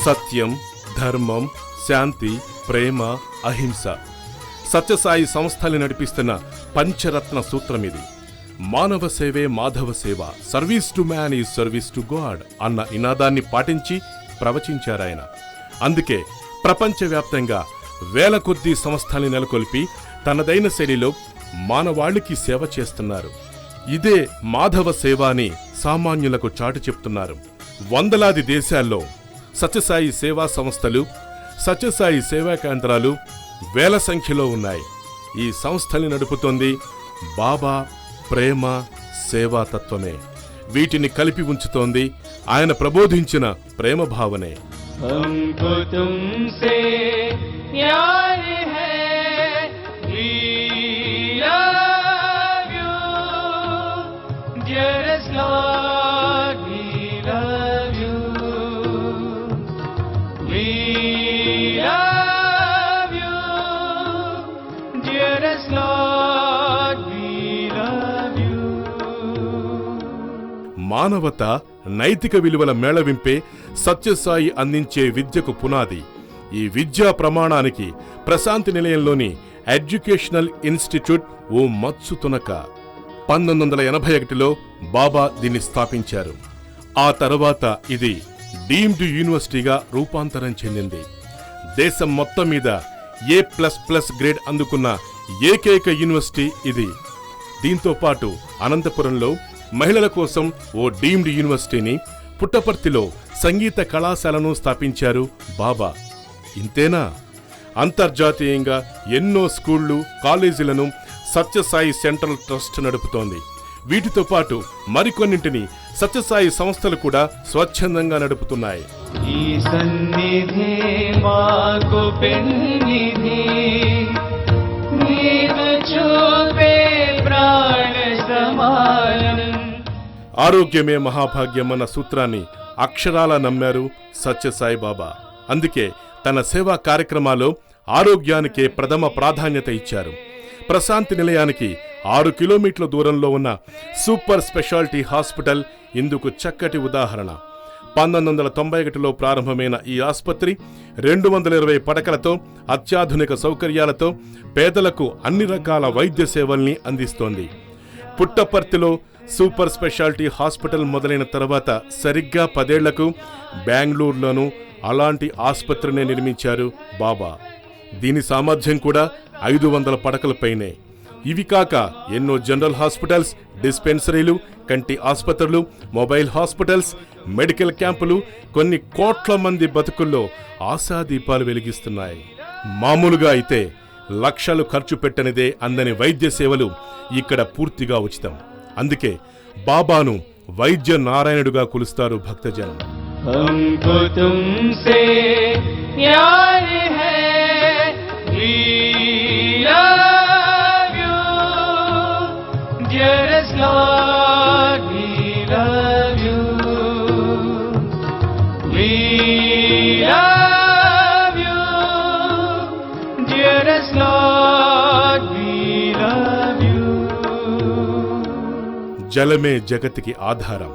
సత్యం, ధర్మం, శాంతి, ప్రేమ, అహింస. సత్యసాయి సంస్థల్ని నడిపిస్తున్న పంచరత్న సూత్రం ఇది. మానవ సేవే మాధవ సేవ, service to man is service to God అన్న నినాదాన్ని పాటించి ప్రవచించారాయన. అందుకే ప్రపంచవ్యాప్తంగా వేల కొద్దీ సంస్థల్ని నెలకొల్పి తనదైన శైలిలో మానవాళికి సేవ చేస్తున్నారు. ఇదే మాధవ సేవ అని సామాన్యులకు చాటి చెప్తున్నారు. వందలాది దేశాల్లో సత్యసాయి సేవా సంస్థలు, సత్యసాయి సేవా కేంద్రాలు వేల సంఖ్యలో ఉన్నాయి. ఈ సంస్థల్ని నడుపుతోంది బాబా ప్రేమ సేవాతత్వమే. వీటిని కలిపి ఉంచుతోంది ఆయన ప్రబోధించిన ప్రేమ భావనే. మానవత, నైతిక విలువల మేళవింపే సత్యసాయి అందించే విద్యకు పునాది. ఈ విద్యా ప్రమాణానికి ప్రశాంతి నిలయంలోని ఎడ్యుకేషనల్ ఇన్స్టిట్యూట్ ఓ మచ్చు తునక. 1981లో బాబా దీన్ని స్థాపించారు. ఆ తర్వాత ఇది డీమ్డ్ యూనివర్సిటీగా రూపాంతరం చెందింది. దేశం మొత్తం మీద A++ గ్రేడ్ అందుకున్న ఏకైక యూనివర్సిటీ ఇది. దీంతో పాటు అనంతపురంలో మహిళల కోసం ఓ డీమ్డ్ యూనివర్సిటీని, పుట్టపర్తిలో సంగీత కళాశాలను స్థాపించారు బాబా. ఇంతేనా? అంతర్జాతీయంగా ఎన్నో స్కూళ్లు, కాలేజీలను సత్యసాయి సెంట్రల్ ట్రస్ట్ నడుపుతోంది. వీటితో పాటు మరికొన్నింటిని సత్యసాయి సంస్థలు కూడా స్వచ్ఛందంగా నడుపుతున్నాయి. ఈ సన్నిధి మాకు పెన్నిధి, నీవు చూపే ప్రాణ సమానం. ఆరోగ్యమే మహాభాగ్యం అన్న సూత్రాన్ని అక్షరాలా నమ్మారు సత్యసాయి బాబా. అందుకే తన సేవా కార్యక్రమాల్లో ఆరోగ్యానికే ప్రథమ ప్రాధాన్యత ఇచ్చారు. ప్రశాంతి నిలయానికి 6 కిలోమీటర్ల దూరంలో ఉన్న సూపర్ స్పెషాలిటీ హాస్పిటల్ ఇందుకు చక్కటి ఉదాహరణ. 1991లో ప్రారంభమైన ఈ ఆసుపత్రి 220 పడకలతో, అత్యాధునిక సౌకర్యాలతో పేదలకు అన్ని రకాల వైద్య సేవల్ని అందిస్తోంది. పుట్టపర్తిలో సూపర్ స్పెషాలిటీ హాస్పిటల్ మొదలైన తర్వాత సరిగ్గా 10 ఏళ్లకు బెంగళూరులోనూ అలాంటి ఆసుపత్రినే నిర్మించారు బాబా. దీని సామర్థ్యం కూడా 500 పడకలపైనే. ఇవి కాక ఎన్నో జనరల్ హాస్పిటల్స్, డిస్పెన్సరీలు, కంటి ఆసుపత్రులు, మొబైల్ హాస్పిటల్స్, మెడికల్ క్యాంపులు కొన్ని కోట్ల మంది బతుకుల్లో ఆశాదీపాలు వెలిగిస్తున్నాయి. మామూలుగా అయితే లక్షలు ఖర్చు పెట్టనిదే అందని వైద్య సేవలు ఇక్కడ పూర్తిగా ఉచితం. అందుకే బాబాను వైద్య నారాయణుడుగా కొలుస్తారు భక్తజనం. జలమే జగతికి ఆధారం.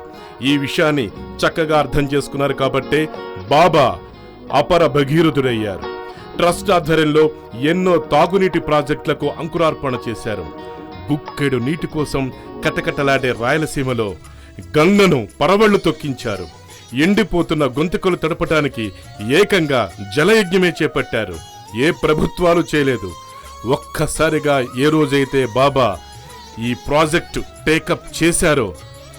ఈ విషయాన్ని చక్కగా అర్థం చేసుకున్నారు కాబట్టే బాబా అపర భగీరథుడయ్యారు. ట్రస్ట్ ఆధ్వర్యంలో ఎన్నో తాగునీటి ప్రాజెక్టులకు అంకురార్పణ చేశారు. బుక్కెడు నీటి కోసం కటకటలాడే రాయలసీమలో గంగను పరవళ్లు తొక్కించారు. ఎండిపోతున్న గొంతుకలు తడపటానికి ఏకంగా జలయజ్ఞమే చేపట్టారు. ఏ ప్రభుత్వాలు చేయలేదు. ఒక్కసారిగా ఏ రోజైతే బాబా ఈ ప్రాజెక్టు టేకప్ చేశారో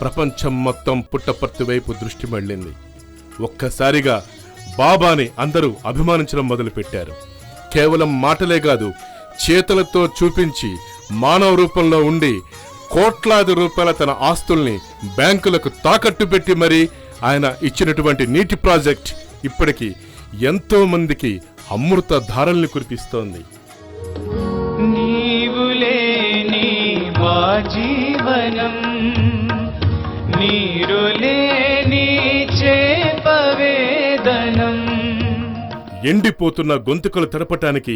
ప్రపంచం మొత్తం పుట్టపర్తి వైపు దృష్టి మళ్లింది. ఒక్కసారిగా బాబాని అందరూ అభిమానించడం మొదలుపెట్టారు. కేవలం మాటలే కాదు, చేతులతో చూపించి మానవ రూపంలో ఉండి కోట్లాది రూపాయల తన ఆస్తుల్ని బ్యాంకులకు తాకట్టు పెట్టి మరీ ఆయన ఇచ్చినటువంటి నీటి ప్రాజెక్ట్ ఇప్పటికీ ఎంతో మందికి అమృత ధారల్ని కురిపిస్తోంది. జీవనం నీరులేని చేపవేదనం. ఎండిపోతున్న గొంతుకలు తడపటానికి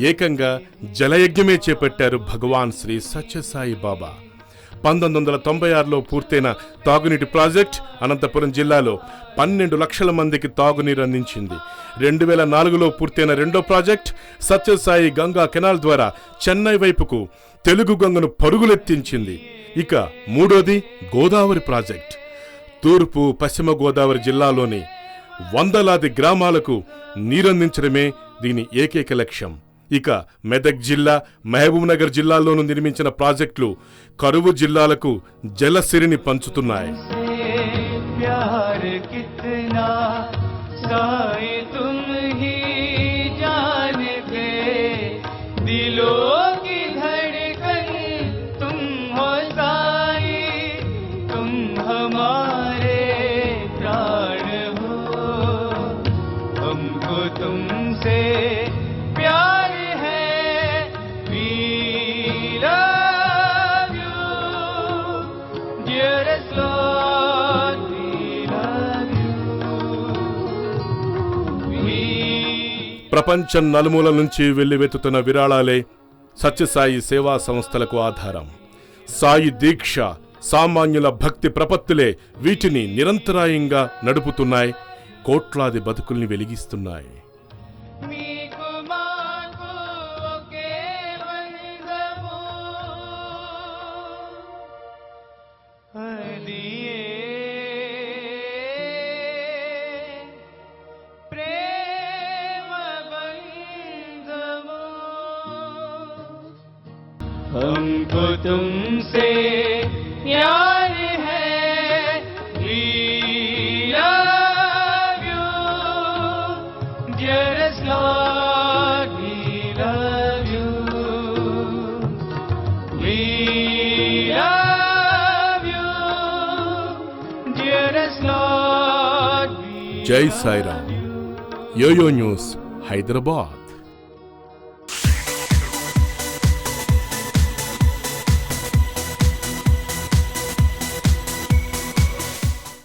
ఏకంగా జలయజ్ఞమే చేపట్టారు భగవాన్ శ్రీ సత్యసాయి బాబా. 1996లో పూర్తయిన తాగునీటి ప్రాజెక్ట్ అనంతపురం జిల్లాలో 12 లక్షల మందికి తాగునీరు అందించింది. 2004లో పూర్తయిన రెండో ప్రాజెక్ట్ సత్యసాయి గంగా కెనాల్ ద్వారా చెన్నై వైపుకు తెలుగు గంగను పరుగులెత్తించింది. ఇక మూడోది గోదావరి ప్రాజెక్ట్. తూర్పు పశ్చిమ గోదావరి జిల్లాలోని వందలాది గ్రామాలకు నీరందించడమే దీని ఏకైక లక్ష్యం. ఇక మెదక్ జిల్లా, మహబూబ్నగర్ జిల్లాల్లోనూ నిర్మించిన ప్రాజెక్టులు కరువు జిల్లాలకు జలసిరిని పంచుతున్నాయి. प्यार कितना साए तुम ही जानते, दिलों की धड़कन तुम हो साई, तुम हमारे प्राण हो, हमको तुमसे प्यार है, we love you, dearest Lord, we love you, we. ప్రపంచం నలుమూల నుంచి వెల్లువెత్తుతున్న విరాళాలే సత్యసాయి సేవా సంస్థలకు ఆధారం. సాయి దీక్ష, సామాన్యుల భక్తి ప్రపత్తులే వీటిని నిరంతరాయంగా నడుపుతున్నాయి, కోట్లాది బతుకుల్ని వెలిగిస్తున్నాయి. మీకు మాకు ఒకే బంధము, అది ప్రేమ బంధము. हमको तुमसे प्यार है, we love you, dearest Lord, we love you, we love you, dearest Lord, we జై సాయిరామ్. Yo-yo news, Hyderabad.